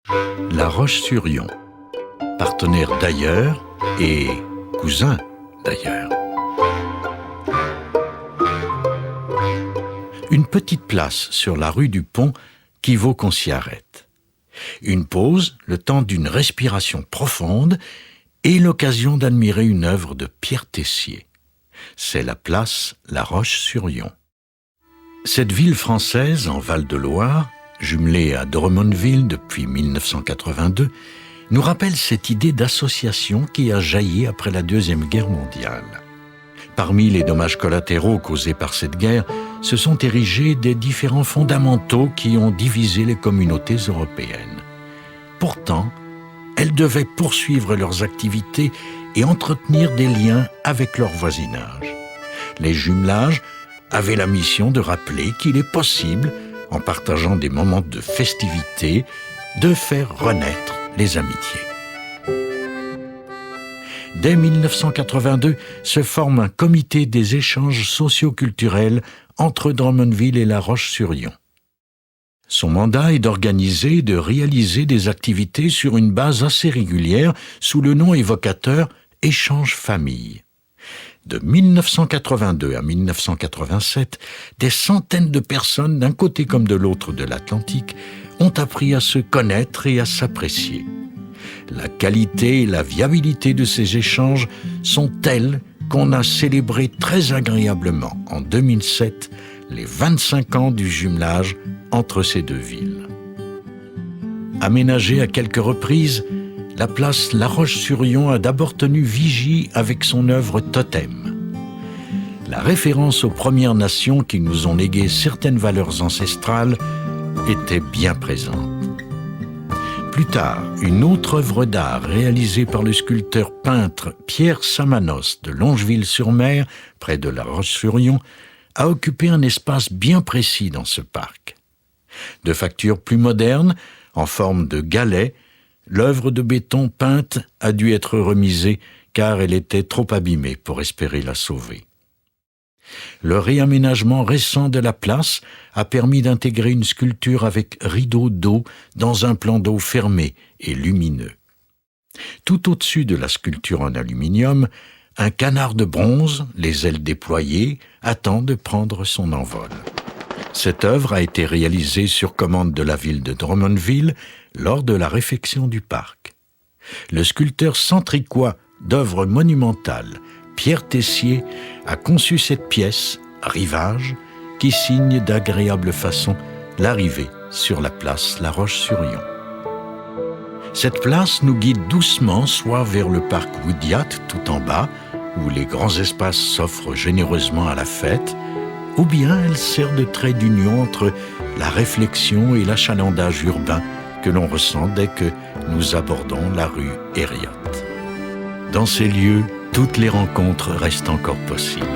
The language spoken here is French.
La Roche-sur-Yon, partenaire d'ailleurs et cousin d'ailleurs. Une petite place sur la rue du Pont qui vaut qu'on s'y arrête. Une pause, le temps d'une respiration profonde et l'occasion d'admirer une œuvre de Pierre Tessier. C'est la place La Roche-sur-Yon. Cette ville française en Val-de-Loire, jumelée à Drummondville depuis 1982, nous rappelle cette idée d'association qui a jailli après la Deuxième Guerre mondiale. Parmi les dommages collatéraux causés par cette guerre, se sont érigés des différents fondamentaux qui ont divisé les communautés européennes. Pourtant, elles devaient poursuivre leurs activités et entretenir des liens avec leur voisinage. Les jumelages avaient la mission de rappeler qu'il est possible, en partageant des moments de festivité, de faire renaître les amitiés. Dès 1982, se forme un comité des échanges socio-culturels entre Drummondville et La Roche-sur-Yon. Son mandat est d'organiser et de réaliser des activités sur une base assez régulière sous le nom évocateur « Échange Famille ». De 1982 à 1987, des centaines de personnes d'un côté comme de l'autre de l'Atlantique ont appris à se connaître et à s'apprécier. La qualité et la viabilité de ces échanges sont telles qu'on a célébré très agréablement en 2007 les 25 ans du jumelage entre ces deux villes. Aménagée à quelques reprises, la place La Roche-sur-Yon a d'abord tenu vigie avec son œuvre totem. La référence aux Premières Nations qui nous ont légué certaines valeurs ancestrales était bien présente. Plus tard, une autre œuvre d'art réalisée par le sculpteur-peintre Pierre Samanos de Longeville-sur-Mer, près de La Roche-sur-Yon, a occupé un espace bien précis dans ce parc. De facture plus moderne, en forme de galet, l'œuvre de béton peinte a dû être remisée car elle était trop abîmée pour espérer la sauver. Le réaménagement récent de la place a permis d'intégrer une sculpture avec rideau d'eau dans un plan d'eau fermé et lumineux. Tout au-dessus de la sculpture en aluminium, un canard de bronze, les ailes déployées, attend de prendre son envol. Cette œuvre a été réalisée sur commande de la ville de Drummondville lors de la réfection du parc. Le sculpteur centricois d'œuvres monumentales, Pierre Tessier, a conçu cette pièce, Rivage, qui signe d'agréable façon l'arrivée sur la place La Roche-sur-Yon. Cette place nous guide doucement soit vers le parc Woodyat tout en bas, où les grands espaces s'offrent généreusement à la fête, ou bien elle sert de trait d'union entre la réflexion et l'achalandage urbain que l'on ressent dès que nous abordons la rue Herriot. Dans ces lieux, toutes les rencontres restent encore possibles.